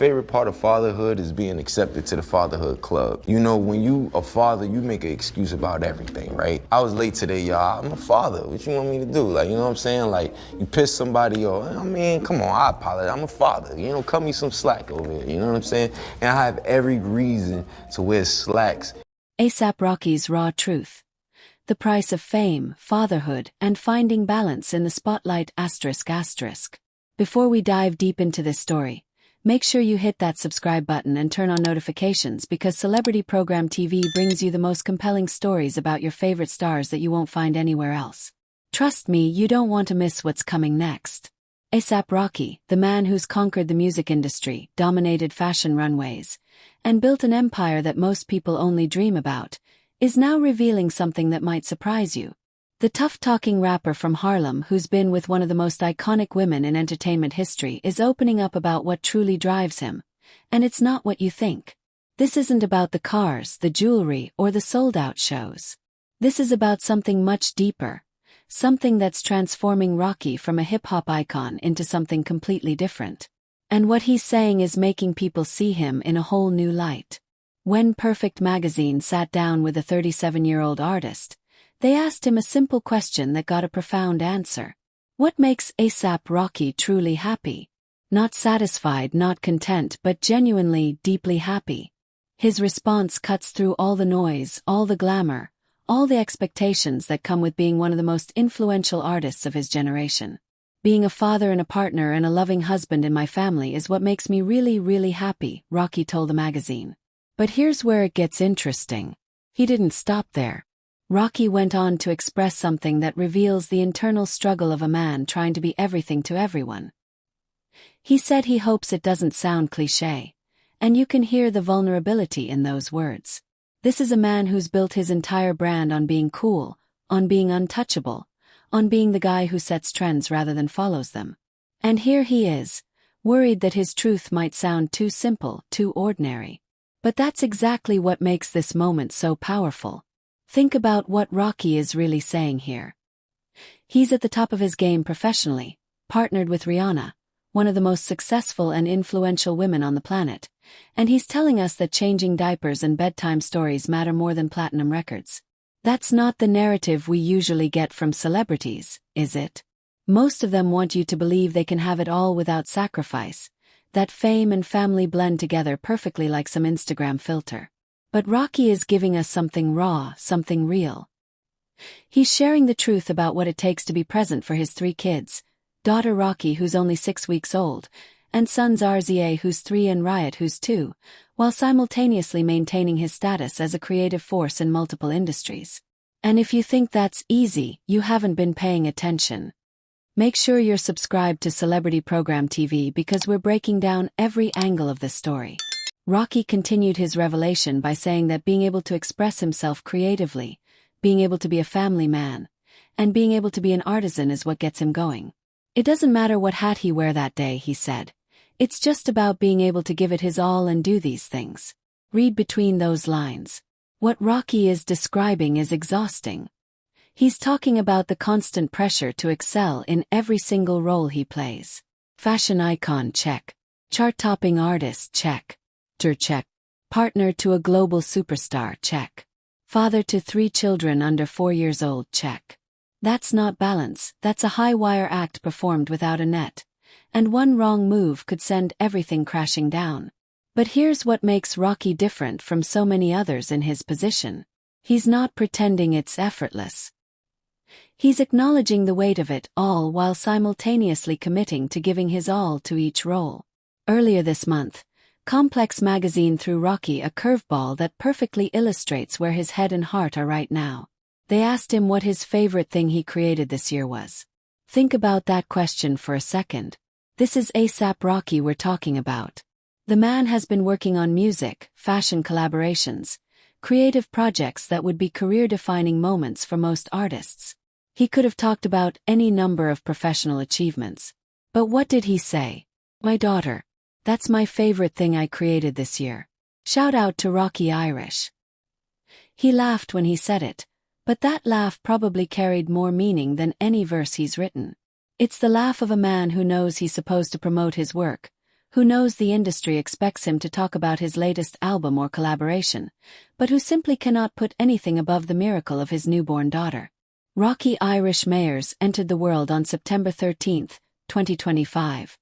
favorite part of fatherhood is being accepted to the fatherhood club. You know, when you a father, you make an excuse about everything, right? I was late today, y'all. I'm a father. What you want me to do? Like, you know what I'm saying? Like, you piss somebody off. I mean, come on, I apologize. I'm a father. You know, cut me some slack over here. You know what I'm saying? And I have every reason to wear slacks. A$AP Rocky's raw truth. The price of fame, fatherhood, and finding balance in the spotlight ***. Before we dive deep into this story, make sure you hit that subscribe button and turn on notifications because Celebrity Program TV brings you the most compelling stories about your favorite stars that you won't find anywhere else. Trust me, you don't want to miss what's coming next. A$AP Rocky, the man who's conquered the music industry, dominated fashion runways, and built an empire that most people only dream about, is now revealing something that might surprise you. The tough-talking rapper from Harlem who's been with one of the most iconic women in entertainment history is opening up about what truly drives him. And it's not what you think. This isn't about the cars, the jewelry, or the sold-out shows. This is about something much deeper. Something that's transforming Rocky from a hip-hop icon into something completely different. And what he's saying is making people see him in a whole new light. When Perfect magazine sat down with a 37-year-old artist, they asked him a simple question that got a profound answer. What makes A$AP Rocky truly happy? Not satisfied, not content, but genuinely, deeply happy. His response cuts through all the noise, all the glamour, all the expectations that come with being one of the most influential artists of his generation. Being a father and a partner and a loving husband in my family is what makes me really, really happy, Rocky told the magazine. But here's where it gets interesting. He didn't stop there. Rocky went on to express something that reveals the internal struggle of a man trying to be everything to everyone. He said he hopes it doesn't sound cliché, and you can hear the vulnerability in those words. This is a man who's built his entire brand on being cool, on being untouchable, on being the guy who sets trends rather than follows them. And here he is, worried that his truth might sound too simple, too ordinary. But that's exactly what makes this moment so powerful. Think about what Rocky is really saying here. He's at the top of his game professionally, partnered with Rihanna, one of the most successful and influential women on the planet, and he's telling us that changing diapers and bedtime stories matter more than platinum records. That's not the narrative we usually get from celebrities, is it? Most of them want you to believe they can have it all without sacrifice, that fame and family blend together perfectly like some Instagram filter. But Rocky is giving us something raw, something real. He's sharing the truth about what it takes to be present for his 3 kids, daughter Rocky who's only 6 weeks old, and sons RZA who's 3 and Riot who's 2, while simultaneously maintaining his status as a creative force in multiple industries. And if you think that's easy, you haven't been paying attention. Make sure you're subscribed to Celebrity Program TV because we're breaking down every angle of this story. Rocky continued his revelation by saying that being able to express himself creatively, being able to be a family man, and being able to be an artisan is what gets him going. It doesn't matter what hat he wear that day, he said. It's just about being able to give it his all and do these things. Read between those lines. What Rocky is describing is exhausting. He's talking about the constant pressure to excel in every single role he plays. Fashion icon, check. Chart-topping artist, check. Check. Partner to a global superstar, check. Father to 3 children under 4 years old, check. That's not balance, that's a high-wire act performed without a net. And one wrong move could send everything crashing down. But here's what makes Rocky different from so many others in his position. He's not pretending it's effortless. He's acknowledging the weight of it all while simultaneously committing to giving his all to each role. Earlier this month, Complex magazine threw Rocky a curveball that perfectly illustrates where his head and heart are right now. They asked him what his favorite thing he created this year was. Think about that question for a second. This is A$AP Rocky we're talking about. The man has been working on music, fashion collaborations, creative projects that would be career-defining moments for most artists. He could have talked about any number of professional achievements. But what did he say? My daughter. That's my favorite thing I created this year. Shout out to Rocky Irish. He laughed when he said it, but that laugh probably carried more meaning than any verse he's written. It's the laugh of a man who knows he's supposed to promote his work, who knows the industry expects him to talk about his latest album or collaboration, but who simply cannot put anything above the miracle of his newborn daughter. Rocky Irish Mayors entered the world on September 13, 2025,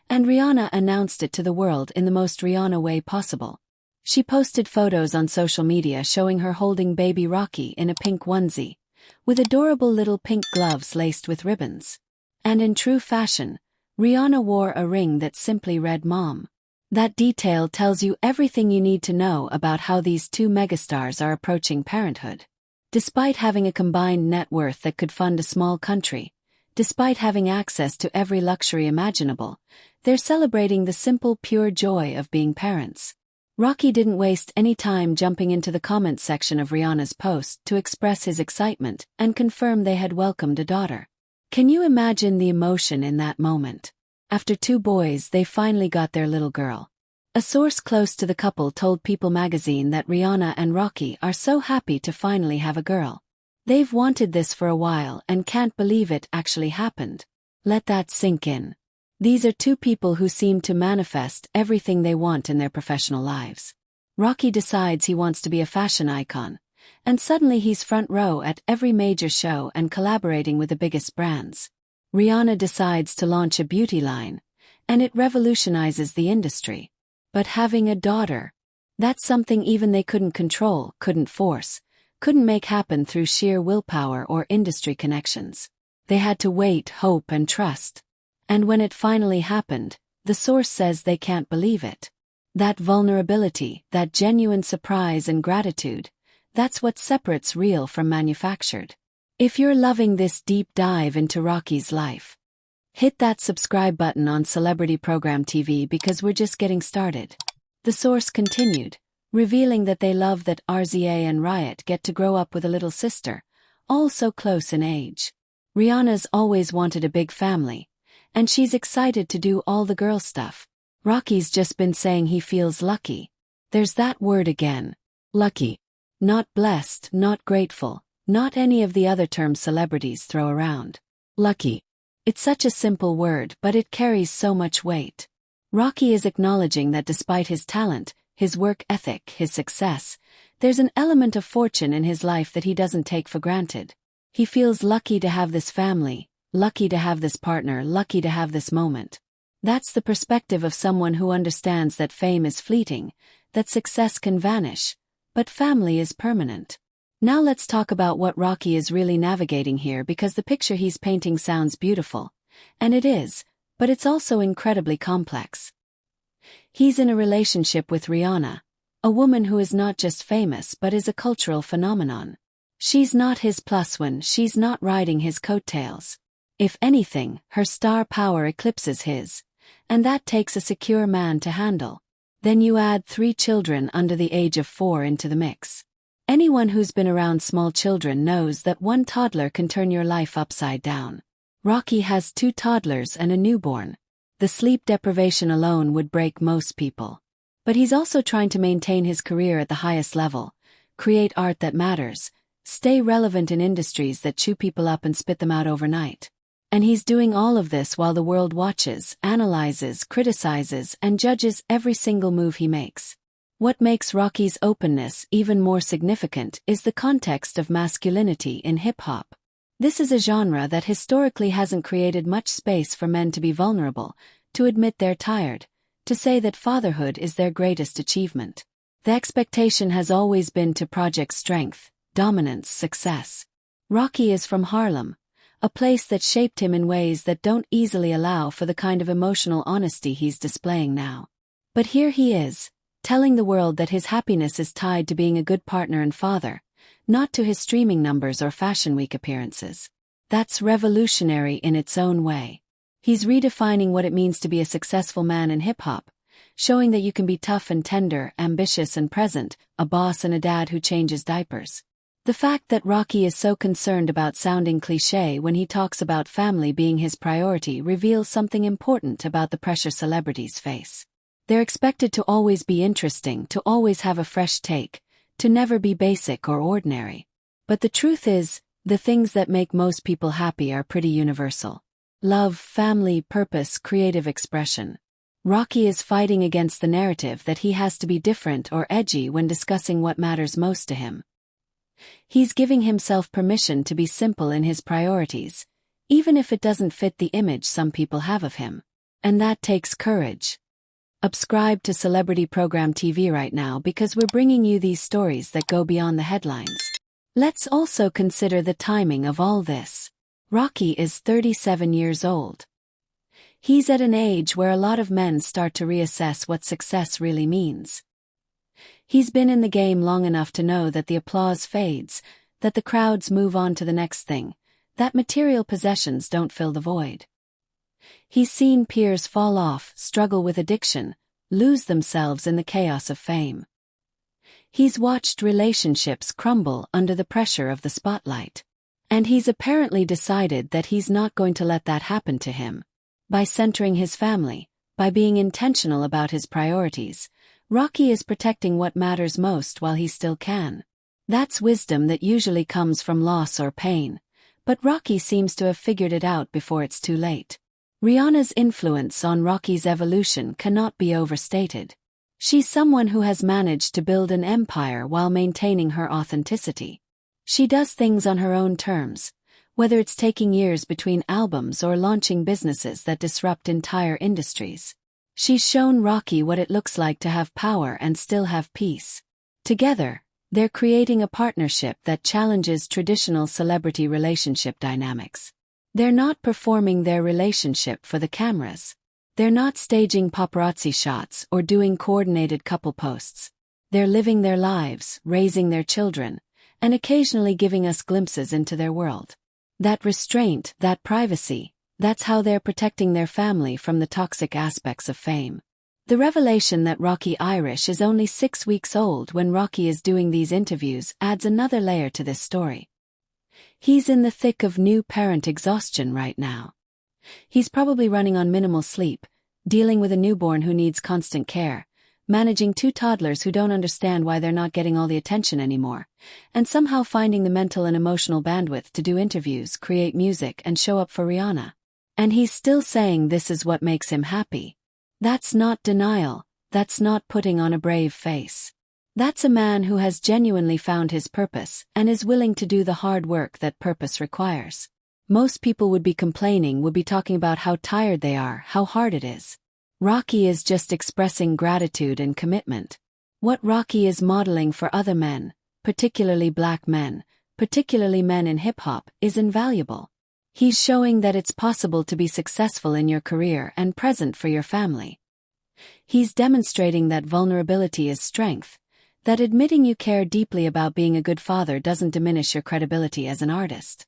and Rihanna announced it to the world in the most Rihanna way possible. She posted photos on social media showing her holding baby Rocky in a pink onesie, with adorable little pink gloves laced with ribbons. And in true fashion, Rihanna wore a ring that simply read Mom. That detail tells you everything you need to know about how these two megastars are approaching parenthood. Despite having a combined net worth that could fund a small country, despite having access to every luxury imaginable, they're celebrating the simple, pure joy of being parents. Rocky didn't waste any time jumping into the comments section of Rihanna's post to express his excitement and confirm they had welcomed a daughter. Can you imagine the emotion in that moment? After 2 boys, they finally got their little girl. A source close to the couple told People magazine that Rihanna and Rocky are so happy to finally have a girl. They've wanted this for a while and can't believe it actually happened. Let that sink in. These are 2 people who seem to manifest everything they want in their professional lives. Rocky decides he wants to be a fashion icon, and suddenly he's front row at every major show and collaborating with the biggest brands. Rihanna decides to launch a beauty line, and it revolutionizes the industry. But having a daughter, that's something even they couldn't control, couldn't force, couldn't make happen through sheer willpower or industry connections. They had to wait, hope, and trust. And when it finally happened, the source says they can't believe it. That vulnerability, that genuine surprise and gratitude, that's what separates real from manufactured. If you're loving this deep dive into Rocky's life, hit that subscribe button on Celebrity Program TV because we're just getting started. The source continued, revealing that they love that RZA and Riot get to grow up with a little sister, all so close in age. Rihanna's always wanted a big family, and she's excited to do all the girl stuff. Rocky's just been saying he feels lucky. There's that word again. Lucky. Not blessed, not grateful, not any of the other terms celebrities throw around. Lucky. It's such a simple word, but it carries so much weight. Rocky is acknowledging that despite his talent, his work ethic, his success, there's an element of fortune in his life that he doesn't take for granted. He feels lucky to have this family, lucky to have this partner, lucky to have this moment. That's the perspective of someone who understands that fame is fleeting, that success can vanish, but family is permanent. Now let's talk about what Rocky is really navigating here, because the picture he's painting sounds beautiful, and it is, but it's also incredibly complex. He's in a relationship with Rihanna, a woman who is not just famous but is a cultural phenomenon. She's not his plus one, she's not riding his coattails. If anything, her star power eclipses his, and that takes a secure man to handle. Then you add 3 children under the age of 4 into the mix. Anyone who's been around small children knows that one toddler can turn your life upside down. Rocky has 2 toddlers and a newborn. The sleep deprivation alone would break most people. But he's also trying to maintain his career at the highest level, create art that matters, stay relevant in industries that chew people up and spit them out overnight. And he's doing all of this while the world watches, analyzes, criticizes, and judges every single move he makes. What makes Rocky's openness even more significant is the context of masculinity in hip-hop. This is a genre that historically hasn't created much space for men to be vulnerable, to admit they're tired, to say that fatherhood is their greatest achievement. The expectation has always been to project strength, dominance, success. Rocky is from Harlem, a place that shaped him in ways that don't easily allow for the kind of emotional honesty he's displaying now. But here he is, telling the world that his happiness is tied to being a good partner and father, not to his streaming numbers or Fashion Week appearances. That's revolutionary in its own way. He's redefining what it means to be a successful man in hip-hop, showing that you can be tough and tender, ambitious and present, a boss and a dad who changes diapers. The fact that Rocky is so concerned about sounding cliché when he talks about family being his priority reveals something important about the pressure celebrities face. They're expected to always be interesting, to always have a fresh take, to never be basic or ordinary. But the truth is, the things that make most people happy are pretty universal. Love, family, purpose, creative expression. Rocky is fighting against the narrative that he has to be different or edgy when discussing what matters most to him. He's giving himself permission to be simple in his priorities, even if it doesn't fit the image some people have of him. And that takes courage. Subscribe to Celebrity Program TV right now because we're bringing you these stories that go beyond the headlines. Let's also consider the timing of all this. Rocky is 37 years old. He's at an age where a lot of men start to reassess what success really means. He's been in the game long enough to know that the applause fades, that the crowds move on to the next thing, that material possessions don't fill the void. He's seen peers fall off, struggle with addiction, lose themselves in the chaos of fame. He's watched relationships crumble under the pressure of the spotlight. And he's apparently decided that he's not going to let that happen to him. By centering his family, by being intentional about his priorities, Rocky is protecting what matters most while he still can. That's wisdom that usually comes from loss or pain, but Rocky seems to have figured it out before it's too late. Rihanna's influence on Rocky's evolution cannot be overstated. She's someone who has managed to build an empire while maintaining her authenticity. She does things on her own terms, whether it's taking years between albums or launching businesses that disrupt entire industries. She's shown Rocky what it looks like to have power and still have peace. Together, they're creating a partnership that challenges traditional celebrity relationship dynamics. They're not performing their relationship for the cameras. They're not staging paparazzi shots or doing coordinated couple posts. They're living their lives, raising their children, and occasionally giving us glimpses into their world. That restraint, that privacy, that's how they're protecting their family from the toxic aspects of fame. The revelation that Rocky Irish is only 6 weeks old when Rocky is doing these interviews adds another layer to this story. He's in the thick of new parent exhaustion right now. He's probably running on minimal sleep, dealing with a newborn who needs constant care, managing 2 toddlers who don't understand why they're not getting all the attention anymore, and somehow finding the mental and emotional bandwidth to do interviews, create music, and show up for Rihanna. And he's still saying this is what makes him happy. That's not denial, that's not putting on a brave face. That's a man who has genuinely found his purpose and is willing to do the hard work that purpose requires. Most people would be complaining, would be talking about how tired they are, how hard it is. Rocky is just expressing gratitude and commitment. What Rocky is modeling for other men, particularly black men, particularly men in hip-hop, is invaluable. He's showing that it's possible to be successful in your career and present for your family. He's demonstrating that vulnerability is strength, that admitting you care deeply about being a good father doesn't diminish your credibility as an artist.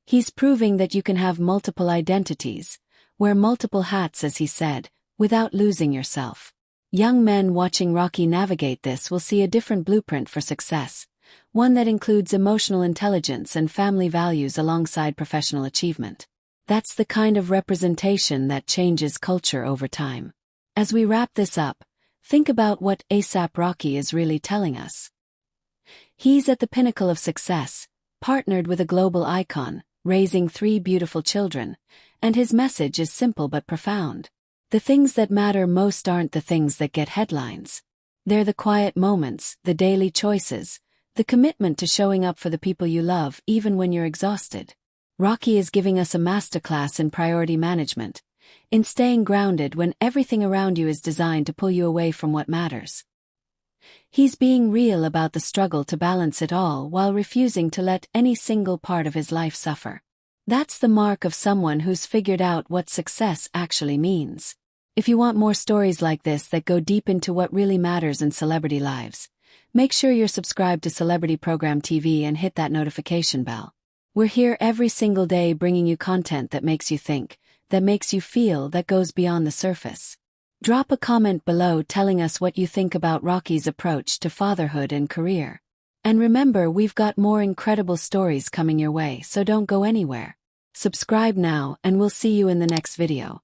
He's proving that you can have multiple identities, wear multiple hats, as he said, without losing yourself. Young men watching Rocky navigate this will see a different blueprint for success, one that includes emotional intelligence and family values alongside professional achievement. That's the kind of representation that changes culture over time. As we wrap this up, think about what A$AP Rocky is really telling us. He's at the pinnacle of success, partnered with a global icon, raising 3 beautiful children, and his message is simple but profound. The things that matter most aren't the things that get headlines. They're the quiet moments, the daily choices, the commitment to showing up for the people you love even when you're exhausted. Rocky is giving us a masterclass in priority management, in staying grounded when everything around you is designed to pull you away from what matters. He's being real about the struggle to balance it all while refusing to let any single part of his life suffer. That's the mark of someone who's figured out what success actually means. If you want more stories like this that go deep into what really matters in celebrity lives, make sure you're subscribed to Celebrity Program TV and hit that notification bell. We're here every single day bringing you content that makes you think, that makes you feel, that goes beyond the surface. Drop a comment below telling us what you think about Rocky's approach to fatherhood and career. And remember, we've got more incredible stories coming your way, so don't go anywhere. Subscribe now and we'll see you in the next video.